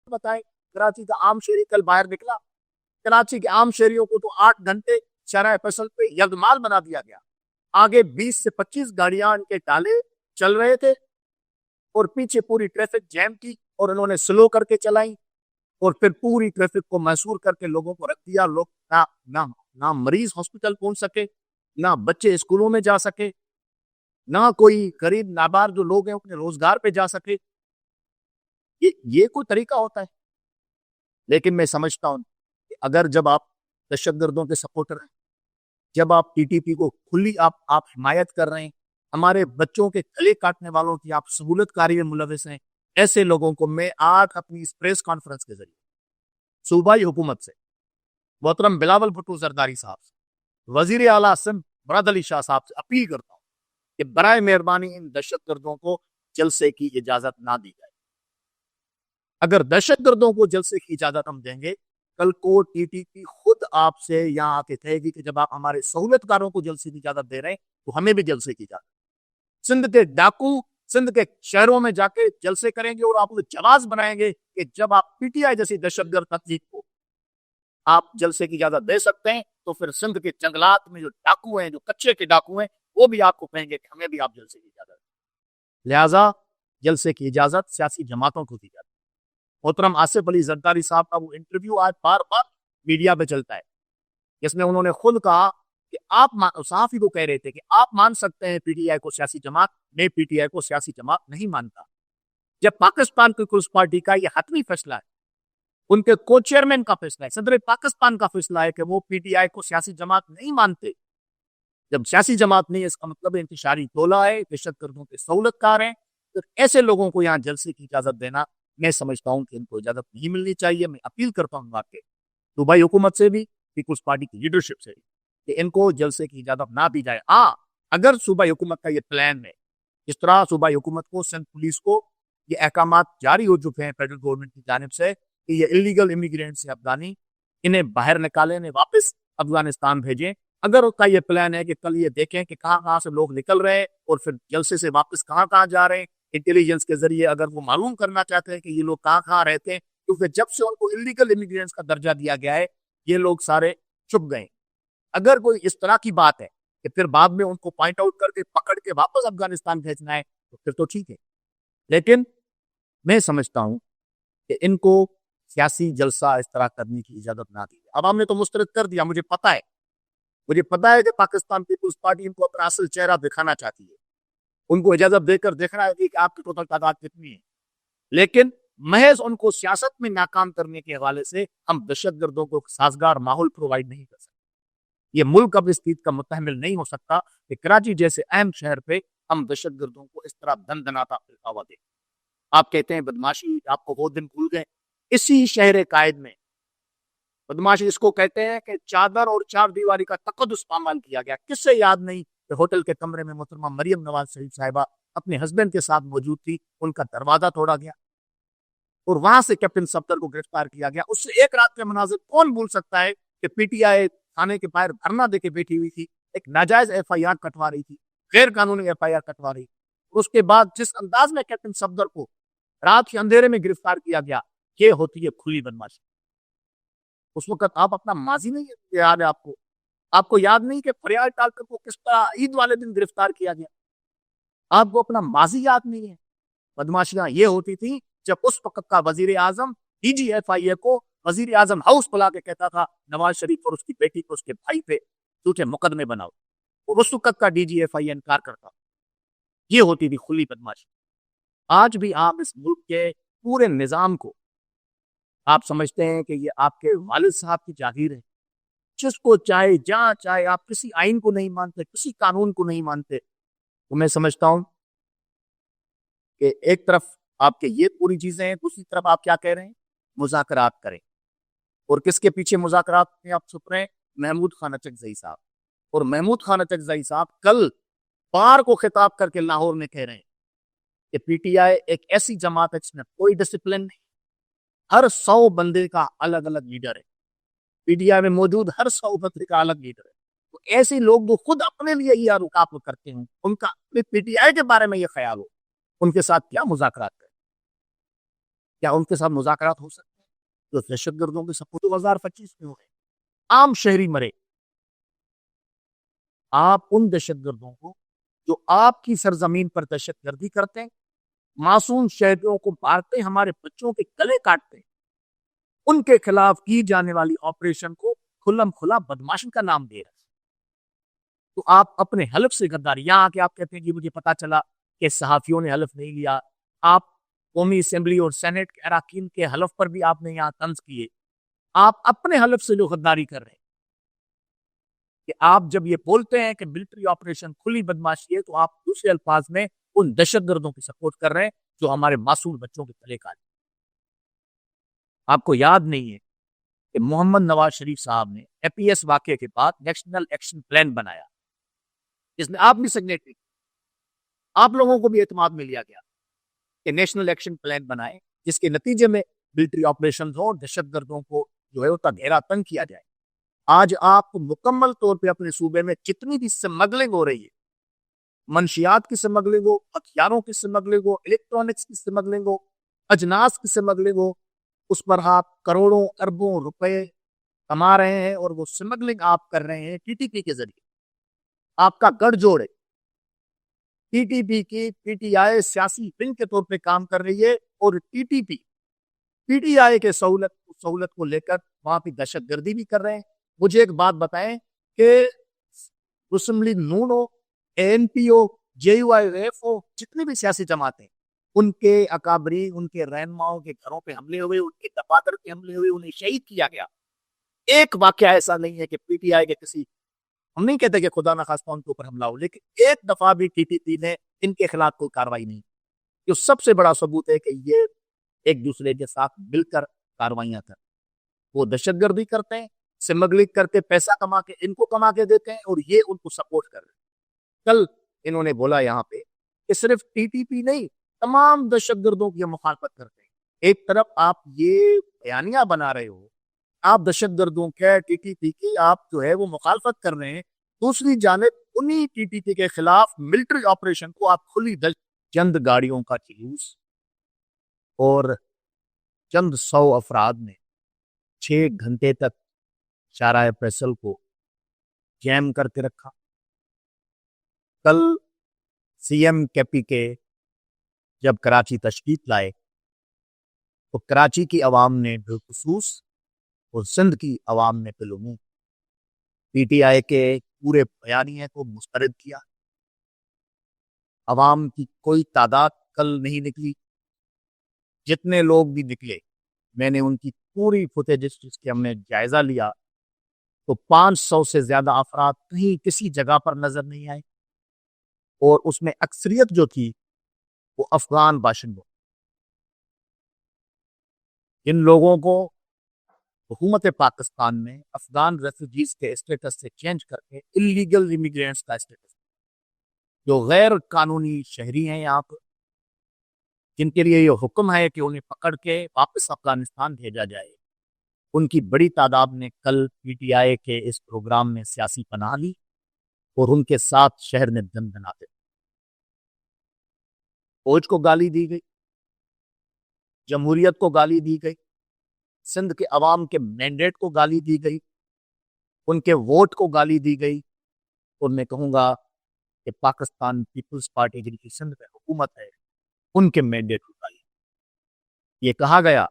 بتائیں کراچی کا عام شہری کل باہر نکلا، کراچی کے عام شہریوں کو تو 8 گھنٹے شارع فیصل پہ یلغمال بنا دیا گیا. آگے 20 سے 25 گاڑیاں ان کے ڈالے چل رہے تھے اور پیچھے پوری ٹریفک جیم کی اور انہوں نے سلو کر کے چلائی اور پھر پوری ٹریفک کو محصور کر کے لوگوں کو رکھ دیا. لوگ نہ مریض ہاسپٹل پہنچ سکے، نہ بچے اسکولوں میں جا سکے، نہ کوئی غریب نابار جو لوگ ہیں اپنے روزگار پہ جا سکے. یہ کوئی طریقہ ہوتا ہے؟ لیکن میں سمجھتا ہوں کہ اگر جب آپ دہشت گردوں کے سپورٹر ہیں، جب آپ ٹی ٹی پی کو کھلی آپ حمایت کر رہے ہیں، ہمارے بچوں کے گلے کاٹنے والوں کی آپ سہولت کاری میں ملوث ہیں، ایسے لوگوں کو میں آج اپنی اس پریس کانفرنس کے ذریعے صوبائی حکومت سے، محترم بلاول بھٹو زرداری صاحب سے، وزیر اعلیٰ سندھ مراد علی شاہ صاحب سے اپیل کرتا ہوں کہ برائے مہربانی ان دہشت گردوں کو جلسے کی اجازت نہ دی جائے. اگر دہشت گردوں کو جلسے کی اجازت ہم دیں گے، کل کو ٹی ٹی پی خود آپ سے یہاں آ کے کہے گی کہ جب آپ ہمارے سہولت کاروں کو جلسے کی اجازت دے رہے ہیں تو ہمیں بھی جلسے کی اجازت. سندھ کے ڈاکو سندھ کے شہروں میں جا کے جلسے کریں گے اور آپ کو جواز بنائیں گے کہ جب آپ پی ٹی آئی جیسی دہشت گرد تنظیم کو آپ جلسے کی اجازت دے سکتے ہیں تو پھر سندھ کے جنگلات میں جو ڈاکو ہیں، جو کچے کے ڈاکو ہیں، وہ بھی آپ کو کہیں گے کہ ہمیں بھی آپ جلسے کی اجازت دیں. لہٰذا جلسے کی اجازت سیاسی جماعتوں کو دی جاتی ہے. محترم آصف علی زرداری صاحب کا وہ انٹرویو آج بار بار میڈیا پہ چلتا ہے جس میں انہوں نے خود کہا کہ آپ صحافی کو کہہ رہے تھے کہ آپ مان سکتے ہیں پی ٹی آئی کو سیاسی جماعت، میں پی ٹی آئی کو سیاسی جماعت نہیں مانتا. جب پاکستان پیپلز پارٹی کا یہ حتمی فیصلہ ہے، ان کے کو چیئرمین کا فیصلہ ہے، صدر پاکستان کا فیصلہ ہے کہ وہ پی ٹی آئی کو سیاسی جماعت نہیں مانتے، جب سیاسی جماعت نہیں ہے اس کا مطلب انتشاری ٹولہ ہے، دہشت گردوں کے سہولت کار ہیں، تو ایسے لوگوں کو یہاں جلسے کی اجازت دینا میں سمجھتا ہوں کہ ان کو اجازت نہیں ملنی چاہیے. میں اپیل کرتا ہوں واقعی صوبائی حکومت سے بھی، پیپلز پارٹی کی لیڈرشپ سے بھی کہ ان کو جلسے کی اجازت نہ دی جائے. اگر صوبائی حکومت کا یہ پلان ہے، اس طرح صوبائی حکومت کو، سندھ پولیس کو یہ احکامات جاری ہو چکے ہیں فیڈرل گورنمنٹ کی جانب سے کہ یہ انلیگل امیگرینٹس ہیں افغانی، انہیں باہر نکالیں، انہیں واپس افغانستان بھیجیں. اگر اس کا یہ پلان ہے کہ کل یہ دیکھیں کہ کہاں کہاں سے لوگ نکل رہے ہیں اور پھر جلسے سے واپس کہاں کہاں جا رہے ہیں، انٹیلیجنس کے ذریعے اگر وہ معلوم کرنا چاہتے ہیں کہ یہ لوگ کہاں کہاں رہتے ہیں، کیونکہ جب سے ان کو انلیگل امیگرینٹس کا درجہ دیا گیا ہے یہ لوگ سارے چھپ گئے. اگر کوئی اس طرح کی بات ہے کہ پھر بعد میں ان کو پوائنٹ آؤٹ کر کے پکڑ کے واپس افغانستان بھیجنا ہے تو پھر تو ٹھیک ہے. لیکن میں سمجھتا ہوں کہ ان کو سیاسی جلسہ اس طرح کرنے کی اجازت نہ دی. عوام نے تو مسترد کر دیا. مجھے پتا ہے کہ پاکستان پیپلز پارٹی ان کو اپنا اصل چہرہ دکھانا چاہتی ہے، ان کو اجازت دے کر دیکھنا ہے کہ آپ کی ٹوٹل تعداد کتنی ہے. لیکن محض ان کو سیاست میں ناکام کرنے کے حوالے سے ہم دہشت گردوں کو سازگار ماحول پرووائڈ نہیں کر سکتے. یہ ملک اب اس چیز کا متحمل نہیں ہو سکتا کہ کراچی جیسے اہم شہر پہ ہم دہشت گردوں کو اس طرح دن دناتا ہوا دیں. آپ کہتے ہیں بدماشی، آپ کو وہ دن بھول گئے. اسی شہر قائد میں بدماشی اس کو کہتے ہیں کہ چادر اور چار دیواری کا تقدس پامال کیا گیا. کس سے یاد نہیں کہ ہوٹل کے کمرے میں محترمہ مریم نواز شریف صاحبہ اپنے ہسبینڈ کے ساتھ موجود تھی، ان کا دروازہ توڑا گیا اور وہاں سے کیپٹن صفدر کو گرفتار کیا گیا. اس سے ایک رات کے مناظر کون بھول سکتا ہے کہ پی ٹی آئی تھانے کے باہر دھرنا دے کے بیٹھی ہوئی تھی، ایک ناجائز ایف آئی آر کٹوا رہی تھی، غیر قانونی ایف آئی آر کٹوا رہی. اس کے بعد جس انداز میں کیپٹن صفدر کو رات کے اندھیرے میں گرفتار کیا گیا، یہ ہوتی ہے کھلی بدماشی. اس وقت آپ اپنا ماضی نہیں یاد ہے، آپ کو یاد نہیں کہ فریال ٹالکر کو کس طرح عید والے دن گرفتار کیا گیا؟ آپ کو اپنا ماضی یاد نہیں ہے. بدماشیاں یہ ہوتی تھی جب اس وقت کا وزیر اعظم ڈی جی ایف آئی اے کو وزیر اعظم ہاؤس بلا کے کہتا تھا نواز شریف اور اس کی بیٹی کو، اس کے بھائی پہ جھوٹے مقدمے بناؤ، اور اس وقت کا ڈی جی ایف آئی اے انکار کرتا. یہ ہوتی تھی کھلی بدماشی. آج بھی آپ اس ملک کے پورے نظام کو آپ سمجھتے ہیں کہ یہ آپ کے والد صاحب کی جاگیر ہے، جس کو چاہے جہاں چاہے، آپ کسی آئین کو نہیں مانتے، کسی قانون کو نہیں مانتے. تو میں سمجھتا ہوں کہ ایک طرف آپ کے یہ پوری چیزیں ہیں، دوسری طرف آپ کیا کہہ رہے ہیں؟ مذاکرات کریں. اور کس کے پیچھے مذاکرات میں آپ چھپ رہے ہیں؟ محمود خان اچکزئی صاحب. اور محمود خان اچکزئی صاحب کل بار کو خطاب کر کے لاہور میں کہہ رہے ہیں کہ پی ٹی آئی ایک ایسی جماعت ہے جس میں کوئی ڈسپلن نہیں، ہر 100 بندے کا الگ الگ لیڈر ہے. پی ٹی آئی میں موجود ہر 100 بندے کا الگ لیڈر ہے. تو ایسے لوگ جو خود اپنے لیے یہ رکاوٹ کرتے ہیں، ان کا پی ٹی آئی کے بارے میں یہ خیال ہو، ان کے ساتھ کیا مذاکرات کریں؟ کیا ان کے ساتھ مذاکرات ہو سکتے ہیں؟ جو دہشت گردوں کے سپورٹ 2025 میں ہوئے، عام شہری مرے. آپ ان دہشت گردوں کو جو آپ کی سرزمین پر دہشت گردی کرتے ہیں، معصوم شہریوں کو مارتے ہیں، ہمارے بچوں کے گلے کاٹتے ہیں، ان کے خلاف کی جانے والی آپریشن کو کھلم کھلا بدماشی کا نام دے رہے ہیں. تو آپ اپنے حلف سے غداری. یہاں آ کے آپ کہتے ہیں کہ مجھے پتا چلا کہ صحافیوں نے حلف نہیں لیا. آپ قومی اسمبلی اور سینٹ کے اراکین کے حلف پر بھی آپ نے یہاں طنز کیے. آپ اپنے حلف سے جو غداری کر رہے ہیں کہ آپ جب یہ بولتے ہیں کہ ملٹری آپریشن کھلی بدماشی ہے، تو آپ دوسرے الفاظ میں ان دہشت گردوں کی سپورٹ کر رہے ہیں جو ہمارے معصوم بچوں کے گلے کاٹے. آپ کو یاد نہیں ہے کہ محمد نواز شریف صاحب نے اے پی ایس واقعے کے بعد نیشنل ایکشن پلان بنایا، جس میں آپ بھی سگنیٹری، آپ لوگوں کو بھی اعتماد میں لیا گیا کہ نیشنل ایکشن پلان بنائے جس کے نتیجے میں ملٹری آپریشن ہو اور دہشت گردوں کو جو ہے اس کا گھیرا تنگ کیا جائے. آج آپ مکمل طور پہ اپنے صوبے میں جتنی بھی سمگلنگ ہو رہی ہے، منشیات کی سمگلنگ ہو، ہتھیاروں کی سمگلنگ ہو، الیکٹرانکس کی سمگلنگ ہو، اجناس کی سمگلنگ ہو، اس پر آپ کروڑوں اربوں روپے کما رہے ہیں اور وہ سمگلنگ آپ کر رہے ہیں ٹی ٹی پی کے ذریعے. آپ کا گڑھ جوڑ ہے. ٹی ٹی پی کی پی ٹی آئی سیاسی ونگ کے طور پہ کام کر رہی ہے اور T T P P T I کے سہولت کو لے کر وہاں پہ دہشت گردی بھی کر رہے ہیں. مجھے ایک بات بتائیں کہ مسلم لیگ نون ہو، اے این پی ہو، جے یو آئی ایف ہو، جتنے بھی سیاسی جماعتیں، ان کے اکابری، ان کے رہنماؤں کے گھروں پہ حملے ہوئے، ان کے دفاتر پہ حملے ہوئے، انہیں شہید کیا گیا. ایک واقعہ ایسا نہیں ہے کہ پی ٹی آئی کے کسی، ہم نہیں کہتے کہ خدا نخواستہ ان کے اوپر حملہ ہو، لیکن ایک دفعہ بھی ٹی ٹی پی نے ان کے خلاف کوئی کاروائی نہیں. جو سب سے بڑا ثبوت ہے کہ یہ ایک دوسرے کے ساتھ مل کر کاروائیاں کرتے ہیں. وہ دہشت گردی کرتے ہیں، سمگلنگ کرتے پیسہ کما کے ان کو کما کے دیتے ہیں، اور یہ ان کو سپورٹ کر رہے ہیں. کل انہوں نے بولا یہاں پہ کہ صرف ٹی ٹی پی نہیں، تمام دہشت گردوں کی مخالفت کرتے ہیں. ایک طرف آپ یہ بیانیہ بنا رہے ہو، آپ دہشت گردوں کے ٹی ٹی پی کی آپ جو ہے وہ مخالفت کر رہے ہیں، دوسری جانب انہی ٹی ٹی پی کے خلاف ملٹری آپریشن کو آپ کھلی چند گاڑیوں کا جلوس اور چند 100 افراد نے 6 گھنٹے تک شارع فیصل کو جیم کر کے رکھا. کل سی ایم کے پی کے جب کراچی تشریف لائے تو کراچی کی عوام نے بالخصوص اور سندھ کی عوام نے بالعموم پی ٹی آئی کے پورے بیانیے کو مسترد کیا. عوام کی کوئی تعداد کل نہیں نکلی. جتنے لوگ بھی نکلے، میں نے ان کی پوری فوٹیج جس کے ہم نے جائزہ لیا تو 500 سے زیادہ افراد کہیں کسی جگہ پر نظر نہیں آئے، اور اس میں اکثریت جو تھی وہ افغان باشندوں. ان لوگوں کو حکومت پاکستان نے افغان ریفیوجیز کے اسٹیٹس سے چینج کر کے اللیگل امیگرینٹس کا اسٹیٹس، جو غیر قانونی شہری ہیں یہاں پر، جن کے لیے یہ حکم ہے کہ انہیں پکڑ کے واپس افغانستان بھیجا جائے، ان کی بڑی تعداد نے کل پی ٹی آئی کے اس پروگرام میں سیاسی پناہ لی اور ان کے ساتھ شہر میں دن بناتے. فوج کو گالی دی گئی، جمہوریت کو گالی دی گئی، سندھ کے عوام کے مینڈیٹ کو گالی دی گئی، ان کے ووٹ کو گالی دی گئی، اور میں کہوں گا کہ پاکستان پیپلز پارٹی جن کی سندھ میں حکومت ہے ان کے مینڈیٹ کو گالی. یہ کہا گیا،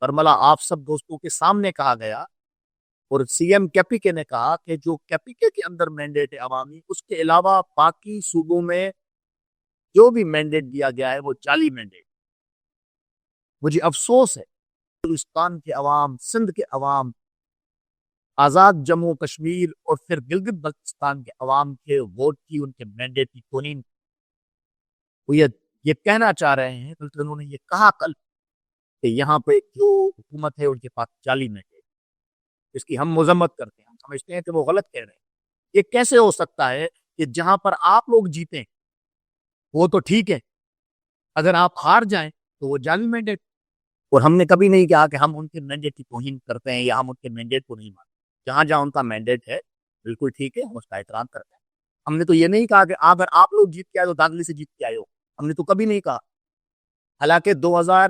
برملا آپ سب دوستوں کے سامنے کہا گیا، اور سی ایم کیپیکے نے کہا کہ جو کیپیکے کے اندر مینڈیٹ ہے عوامی، اس کے علاوہ باقی صوبوں میں جو بھی مینڈیٹ دیا گیا ہے وہ جعلی مینڈیٹ. مجھے افسوس ہے بلوچستان کے عوام، سندھ کے عوام، آزاد جموں کشمیر اور پھر گلگت بلتستان کے عوام کے ووٹ کی، ان کے مینڈیٹ کی توہین. وہ یہ کہنا چاہ رہے ہیں، بلکہ انہوں نے یہ کہا کل کہ یہاں پہ جو حکومت ہے ان کے پاس جعلی مینڈیٹ، اس کی ہم مذمت کرتے ہیں. ہم سمجھتے ہیں کہ وہ غلط کہہ رہے ہیں. یہ کیسے ہو سکتا ہے کہ جہاں پر آپ لوگ جیتے وہ تو ٹھیک ہے، اگر آپ ہار جائیں تو وہ جعلی مینڈیٹ. اور ہم نے کبھی نہیں کہا کہ ہم ان کے مینڈیٹ کی توہین کرتے ہیں یا ہم ان کے مینڈیٹ کو نہیں مانتے. جہاں جہاں ان کا مینڈیٹ ہے بالکل ٹھیک ہے، ہم اس کا احترام کرتے ہیں. ہم نے تو یہ نہیں کہا کہ اگر آپ لوگ جیت کے آئے تو داخلی سے جیت کے آئے ہو، ہم نے تو کبھی نہیں کہا. حالانکہ 2000